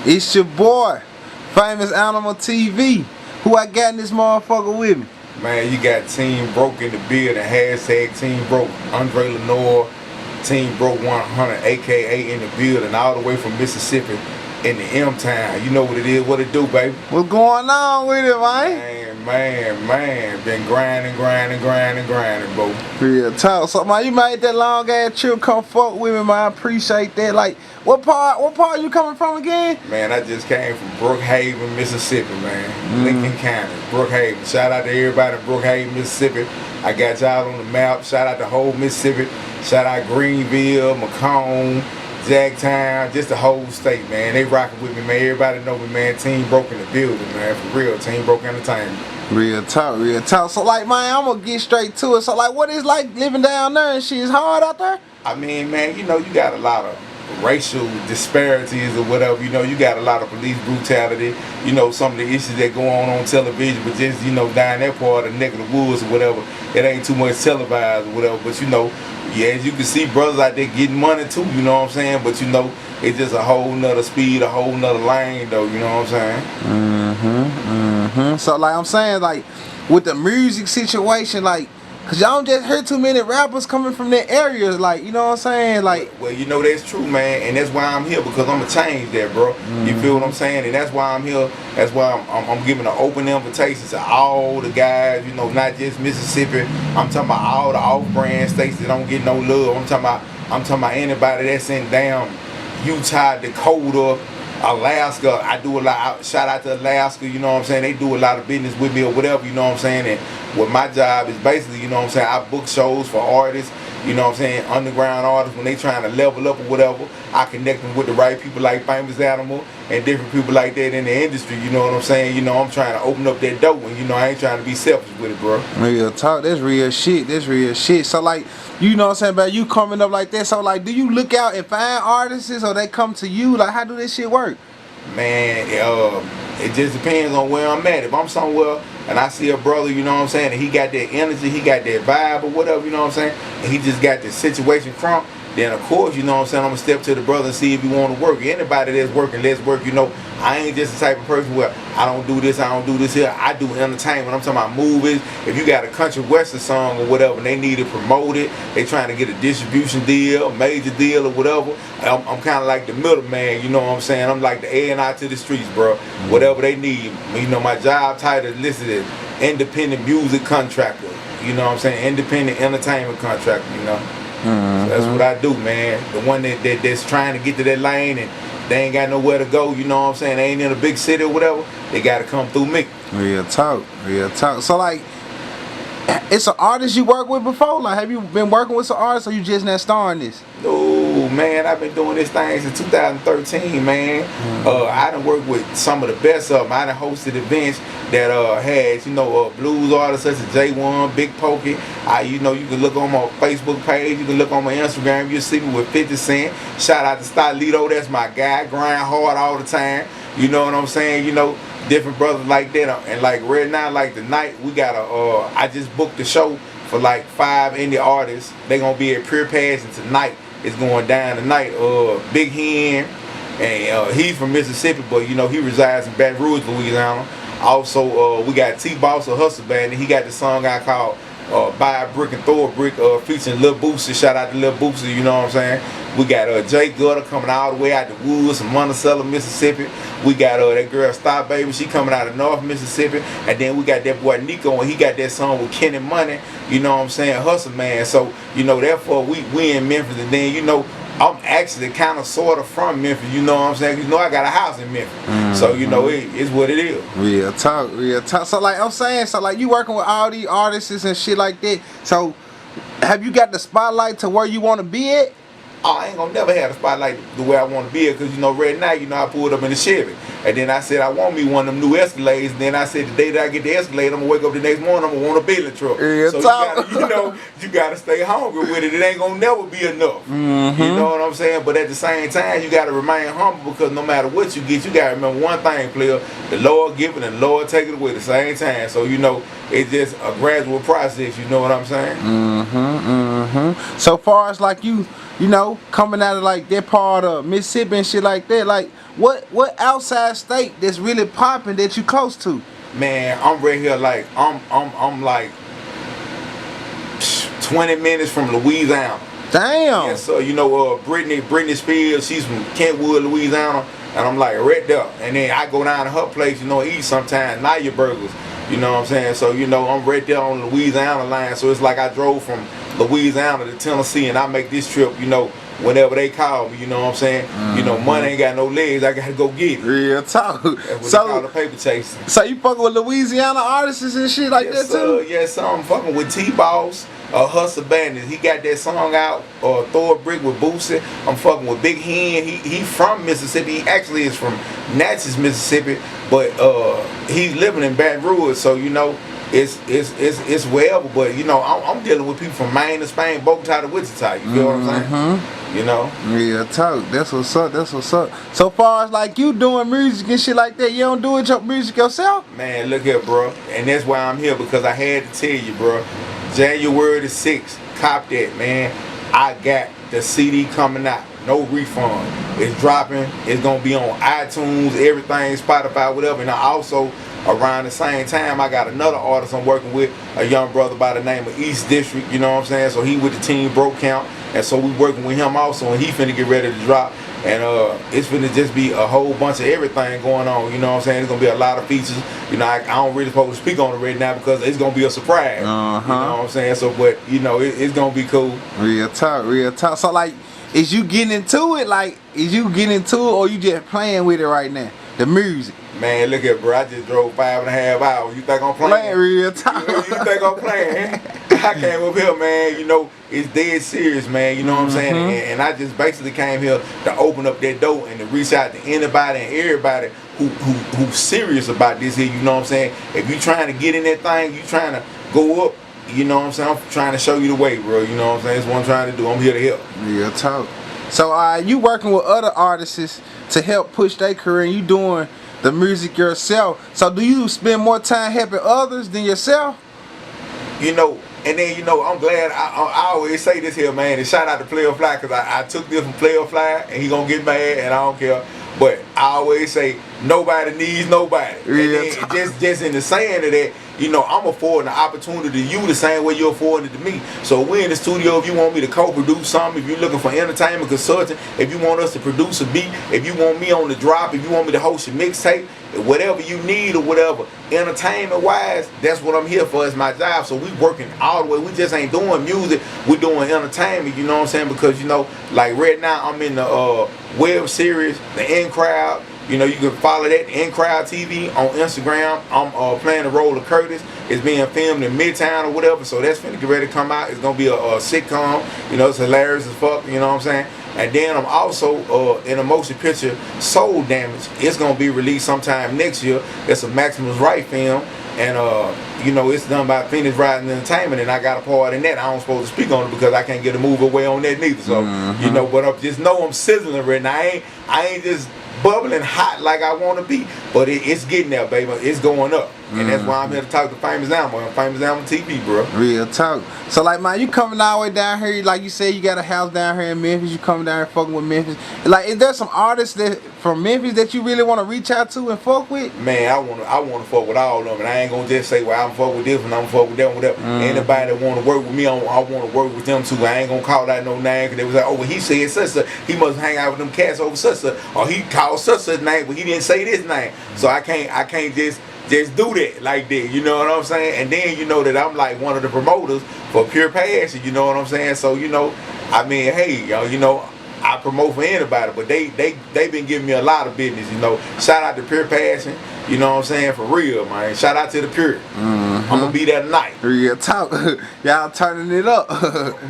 It's your boy, Famous Animal TV. Who I got in this motherfucker with me? Man, you got TeamBroke in the building. Hashtag TeamBroke. Andre Lenore, TeamBroke 100, aka in the building, all the way from Mississippi in the M-Town. You know what it is, what it do, baby. What's going on with it, man? Man. Been grinding, bro. Real talk. So, man, you made that long ass trip. Come fuck with me, man. I appreciate that. Like, what part you coming from again? Man, I just came from Brookhaven, Mississippi, man. Lincoln County, Brookhaven. Shout out to everybody in Brookhaven, Mississippi. I got y'all on the map. Shout out to whole Mississippi. Shout out Greenville, Macomb, Jacktown, just the whole state, man. They rocking with me, man. Everybody know me, man. TeamBroke in the building, man. For real, TeamBroke Entertainment. Real talk. So, like, man, I'm gonna get straight to it. So, like, what is like living down there and shit? Is hard out there? I mean, man, you know, you got a lot of racial disparities or whatever. You know, you got a lot of police brutality. You know, some of the issues that go on television, but just, you know, down that part of the neck of the woods or whatever, it ain't too much televised or whatever. But, you know, yeah, as you can see, brothers out there getting money too, you know what I'm saying? But, you know, it's just a whole nother speed, a whole nother lane though, you know what I'm saying? So, like, I'm saying, like, with the music situation, like, cause y'all don't just hear too many rappers coming from that area, like, you know what I'm saying? Like, well, you know, that's true, man, and that's why I'm here, because I'm gonna change that, bro. You feel what I'm saying? And that's why I'm here. That's why I'm giving an open invitation to all the guys, you know, not just Mississippi. I'm talking about all the off-brand states that don't get no love. I'm talking about anybody that's in damn Utah, Dakota, Alaska. I do a lot. Shout out to Alaska, you know what I'm saying? They do a lot of business with me or whatever, you know what I'm saying? And what my job is basically, you know what I'm saying, I book shows for artists, you know what I'm saying, underground artists when they trying to level up or whatever. I connect them with the right people like Famous Animal and different people like that in the industry, you know what I'm saying? You know, I'm trying to open up that door, and you know, I ain't trying to be selfish with it, bro. Real talk, that's real shit. So, like, you know what I'm saying, about you coming up like that, so, like, do you look out and find artists or they come to you? Like, how do this shit work? Man, it just depends on where I'm at. If I'm somewhere and I see a brother, you know what I'm saying, and he got that energy, he got that vibe or whatever, you know what I'm saying, and he just got the situation crump, then of course, you know what I'm saying, I'm gonna step to the brother and see if he want to work. Anybody that's working, let's work, you know. I ain't just the type of person where I don't do this here. I do entertainment. I'm talking about movies. If you got a country western song or whatever and they need to promote it, they trying to get a distribution deal, a major deal or whatever, I'm kind of like the middleman, you know what I'm saying? I'm like the A&I to the streets, bro. Whatever they need. You know, my job title is listed as independent music contractor. You know what I'm saying? Independent entertainment contractor, you know. So that's what I do, man. The one that's trying to get to that lane and they ain't got nowhere to go, you know what I'm saying? They ain't in a big city or whatever. They got to come through me. Real talk. So, like, it's an artist you worked with before? Like, have you been working with some artists or you just now starting this? No, man, I've been doing this thing since 2013, man. I done worked with some of the best of them. I done hosted events that had, you know, blues artists such as J1, Big Pokey. You know, you can look on my Facebook page, you can look on my Instagram, you'll see me with 50 Cent. Shout out to Starlito, that's my guy, grind hard all the time. You know what I'm saying? You know, different brothers like that. And like right now, like tonight, we got I just booked the show for like 5 indie artists. They gonna be at Pure Passion tonight. It's going down tonight. Big Hen, and he's from Mississippi, but you know he resides in Baton Rouge, Louisiana. Also, we got T-Boss of Hustle Band, and he got the song I called Buy a Brick and Throw a Brick, featuring Lil Boosie. Shout out to Lil Boosie, you know what I'm saying? We got Jay Gutter coming all the way out the woods from Monticello, Mississippi. We got that girl Star Baby, she coming out of North Mississippi. And then we got that boy Nico, and he got that song with Kenny Money, you know what I'm saying, Hustle Man. So, you know, therefore we in Memphis, and then, you know, I'm actually kind of sort of from Memphis, you know what I'm saying? You know, I got a house in Memphis. So, you know, it's what it is. Real talk. So, like I'm saying, so, like, you working with all these artists and shit like that. So, have you got the spotlight to where you want to be at? I ain't gonna never have the spotlight the way I want to be it, because, you know, right now, you know, I pulled up in the Chevy. And then I said I want me one of them new Escalades. And then I said the day that I get the Escalade, I'm gonna wake up the next morning, I'm gonna want a Bentley truck. So you gotta stay hungry with it. It ain't gonna never be enough. You know what I'm saying? But at the same time, you gotta remain humble, because no matter what you get, you gotta remember one thing, player: the Lord give it and the Lord take it away at the same time. So, you know, it's just a gradual process. You know what I'm saying? So far as like you know, coming out of like that part of Mississippi and shit like that, like what outside state that's really popping that you close to? Man, I'm right here like I'm like 20 minutes from Louisiana. Damn. Yeah, so you know Britney Spears, she's from Kentwood, Louisiana, and I'm like right there. And then I go down to her place, you know, eat sometimes, Naya Burgers. You know what I'm saying? So, you know, I'm right there on the Louisiana line. So it's like I drove from Louisiana to Tennessee and I make this trip, you know, whenever they call me, you know what I'm saying? You know, money ain't got no legs, I gotta go get it. Real talk. That's what So they call the paper chasing. So you fucking with Louisiana artists and shit like Yes, that too? yes, I'm fucking with T-Boss, Hustle Bandits. He got that song out, Throw a Brick with Boosie. I'm fucking with Big Hen. He from Mississippi. He actually is from Natchez, Mississippi, but he's living in Baton Rouge, so you know it's wherever. But you know I'm dealing with people from Maine to Spain, Bogota to Wichita. You feel what I'm saying? You know? Yeah, talk. That's what's up. That's what's up. So far as like you doing music and shit like that, you don't do it your music yourself? Man, look here, bro. And that's why I'm here, because I had to tell you, bro. January the 6th, cop that, man. I got the CD coming out. No refund. It's dropping. It's gonna be on iTunes, everything, Spotify, whatever. And I also, around the same time, I got another artist I'm working with, a young brother by the name of East District, you know what I'm saying? So he with the TeamBroke count, and so we working with him also, and he finna get ready to drop. And it's finna just be a whole bunch of everything going on, you know what I'm saying? There's gonna be a lot of features. You know, I don't really supposed to speak on it right now because it's gonna be a surprise. You know what I'm saying? So, but you know, it's gonna be cool. Real talk, real talk. So like, is you getting into it? Like, is you getting into it, or you just playing with it right now? The music. Man, look at, bro. I just drove 5.5 hours. You think I'm playing? Man, real talk. You think I'm playing? I came up here, man. You know, it's dead serious, man. You know what I'm saying? And I just basically came here to open up that door and to reach out to anybody and everybody who's serious about this here. You know what I'm saying? If you trying to get in that thing, you trying to go up. You know what I'm saying? I'm trying to show you the way, bro. You know what I'm saying? That's what I'm trying to do. I'm here to help. Real talk. So you working with other artists to help push their career, and you doing the music yourself. So do you spend more time helping others than yourself? You know, and then, you know, I'm glad, I always say this here, man, and shout out to Player Fly, because I took this from Player Fly, and he gonna get mad, and I don't care. But I always say, nobody needs nobody. And then just in the saying of that, you know, I'm affording the opportunity to you the same way you're affording it to me. So we're in the studio. If you want me to co-produce something, if you're looking for entertainment consulting, if you want us to produce a beat, if you want me on the drop, if you want me to host your mixtape, whatever you need or whatever, entertainment wise, that's what I'm here for. It's my job. So we working all the way. We just ain't doing music. We're doing entertainment, you know what I'm saying? Because, you know, like right now I'm in the web series, The In Crowd. You know, you can follow that, In Crowd TV, on Instagram. I'm playing the role of Curtis. It's being filmed in Midtown or whatever, so that's finna get ready to come out. It's gonna be a sitcom. You know, it's hilarious as fuck. You know what I'm saying? And then I'm also in a motion picture, Soul Damage. It's gonna be released sometime next year. It's a Maximus Right film, and you know, it's done by Phoenix Rising Entertainment, and I got a part in that. I don't supposed to speak on it because I can't get a move away on that neither. So you know, but I just know I'm sizzling right now. I ain't just bubbling hot like I want to be, but it's getting there, baby. It's going up, and that's why I'm here to talk to Famous Animal on Famous Animal TV, bro. Real talk. So like, man, you coming all the way down here, like you said, you got a house down here in Memphis. You coming down here fucking with Memphis. Like, is there some artists that from Memphis that you really want to reach out to and fuck with? Man, I want to fuck with all of them, and I ain't gonna just say, well, I'm fuck with this one, I'm fuck with that one, whatever. Anybody that want to work with me, I want to work with them too. I ain't gonna call out no name, because they was like, oh, well, he said such, he must hang out with them cats over such, or he called such name, but he didn't say this name. So I can't just do that like that, you know what I'm saying? And then you know that I'm like one of the promoters for Pure Passion, you know what I'm saying? So, you know, I mean, hey, y'all, you know, I promote for anybody, but they been giving me a lot of business, you know. Shout out to Pure Passion, you know what I'm saying? For real, man. Shout out to the Pure. I'm gonna be there tonight. Real talk. Y'all turning it up.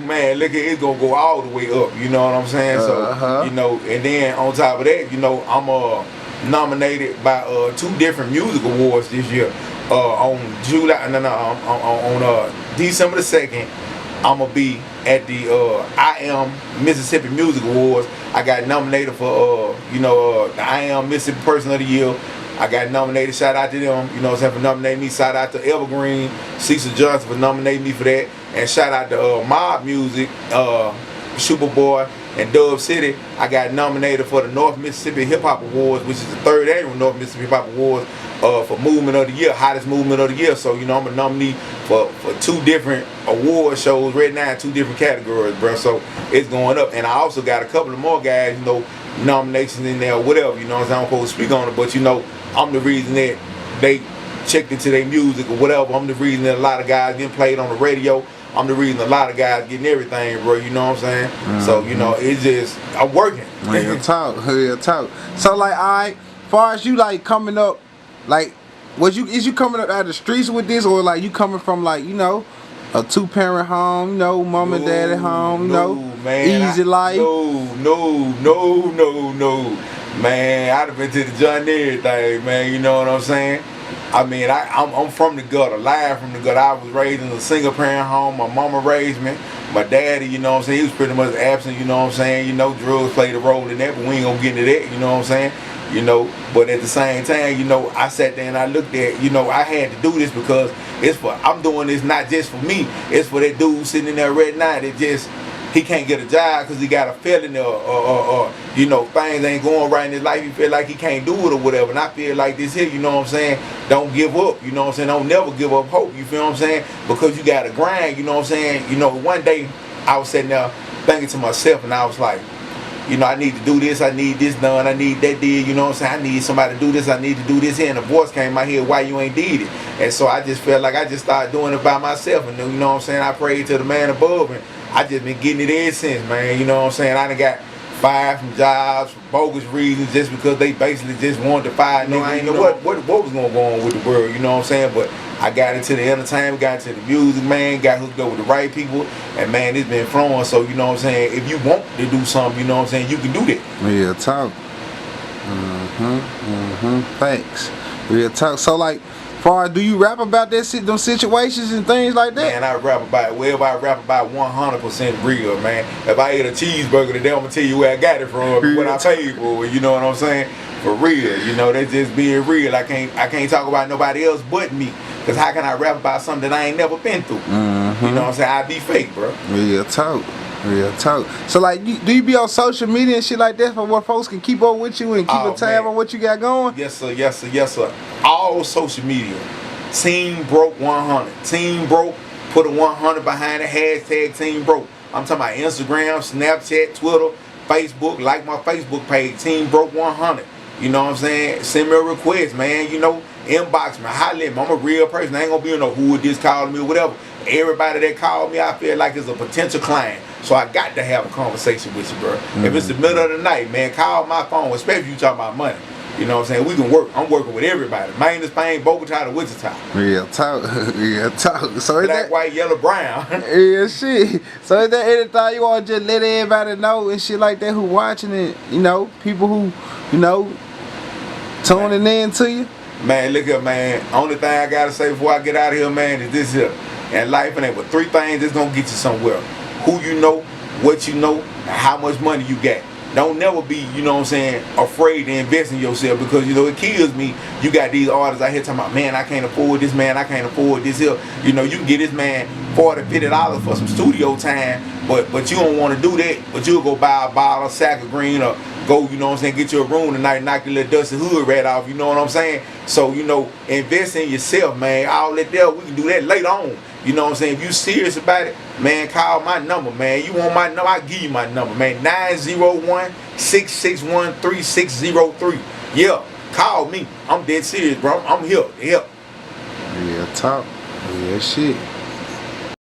Man, look at it, it's gonna go all the way up, you know what I'm saying? So, you know, and then on top of that, you know, I'm nominated by 2 different music awards this year. On December the 2nd, I'm gonna be at the I Am Mississippi Music Awards. I got nominated for the I Am Mississippi Person of the Year. I got nominated. Shout out to them, you know what I'm saying, for nominating me. Shout out to Evergreen, Cecil Johnson for nominating me for that. And shout out to Mob Music, Superboy, In Dub City, I got nominated for the North Mississippi Hip Hop Awards, which is the 3rd annual North Mississippi Hip Hop Awards for Movement of the Year, Hottest Movement of the Year. So, you know, I'm a nominee for 2 different award shows right now in 2 different categories, bro. So it's going up. And I also got a couple of more guys, you know, nominations in there or whatever, you know what I'm saying? I'm supposed to speak on it, but, you know, I'm the reason that they checked into their music or whatever. I'm the reason that a lot of guys getting played on the radio. I'm the reason a lot of guys getting everything, bro. You know what I'm saying? So, you know, it's just, I'm working. Real talk, real talk. So, like, alright, far as you, like, coming up, like, is you coming up out of the streets with this, or, like, you coming from, like, you know, a 2-parent home, you know, mom and dad at home, you know, man, easy life? No. Man, I'd have been to the John Deere thing, man, you know what I'm saying? I mean, I'm from the gutter, live from the gutter. I was raised in a single parent home. My mama raised me. My daddy, you know what I'm saying, he was pretty much absent, you know what I'm saying. You know, drugs played a role in that, but we ain't gonna get into that, you know what I'm saying. You know, but at the same time, you know, I sat there and I looked at, you know, I had to do this because I'm doing this not just for me. It's for that dude sitting in there right now that just, he can't get a job because he got a felony or you know, things ain't going right in his life. He feel like he can't do it or whatever. And I feel like this here, you know what I'm saying, don't give up, you know what I'm saying, don't never give up hope, you feel what I'm saying, because you got to grind, you know what I'm saying. You know, one day I was sitting there thinking to myself and I was like, you know, I need to do this, I need this done, I need that did, you know what I'm saying, I need somebody to do this, I need to do this here, and the voice came out here, why you ain't did it? And so I just felt like I just started doing it by myself, and you know what I'm saying, I prayed to the man above, and I just been getting it ever since, man, you know what I'm saying. I done got fired from jobs for bogus reasons just because they basically just wanted to fire niggas. I ain't know what was gonna go on with the world, you know what I'm saying, but I got into the entertainment, got into the music, man, got hooked up with the right people, and man, it's been flowing. So, you know what I'm saying, if you want to do something, you know what I'm saying, you can do that. Real talk. Thanks. Real talk. So, like, far do you rap about them situations and things like that? Man, I rap about it. Well, I rap about 100% real, man. If I ate a cheeseburger today, I'm gonna tell you where I got it from, what I paid for it, you know what I'm saying? For real, you know, that's just being real. I can't talk about nobody else but me. Cause how can I rap about something that I ain't never been through? You know what I'm saying? I be fake, bro. Real talk. Real talk. So, like, do you be on social media and shit like that for where folks can keep up with you and keep a tab on what you got going? Yes, sir. All social media. TeamBroke 100. TeamBroke, put a 100 behind the hashtag TeamBroke. I'm talking about Instagram, Snapchat, Twitter, Facebook. Like my Facebook page, TeamBroke 100. You know what I'm saying? Send me a request, man. You know, inbox me, holler at me. I'm a real person. I ain't gonna be no who it is calling me or whatever. Everybody that called me, I feel like is a potential client. So I got to have a conversation with you, bro. If it's the middle of the night, man, call my phone, especially if you talking about money. You know what I'm saying? We can work. I'm working with everybody. Maine to Spain, Bogota to Wichita. Real talk. Real talk. So is black, white, yellow, brown. Yeah, shit. So is there anything you want to just let everybody know and shit like that who watching it? You know, people who, you know, tuning in to you? Man, look here, man. Only thing I gotta say before I get out of here, man, is this here. In life, and but 3 things that's gonna get you somewhere. Who you know, what you know, and how much money you got. Don't never be, you know what I'm saying, afraid to invest in yourself, because, you know, it kills me. You got these artists out here talking about, man, I can't afford this, man, I can't afford this here. You know, you can get this man $40, $50 for some studio time, but you don't want to do that. But you'll go buy a bottle, a sack of green, or go, you know what I'm saying, get you a room tonight, knock your little dusty hood rat off, you know what I'm saying? So, you know, invest in yourself, man. All that there, we can do that later on. You know what I'm saying? If you serious about it, man, call my number, man. You want my number, I'll give you my number, man. 901-661-3603. Yeah, call me. I'm dead serious, bro. I'm here to help. Real talk. Real shit.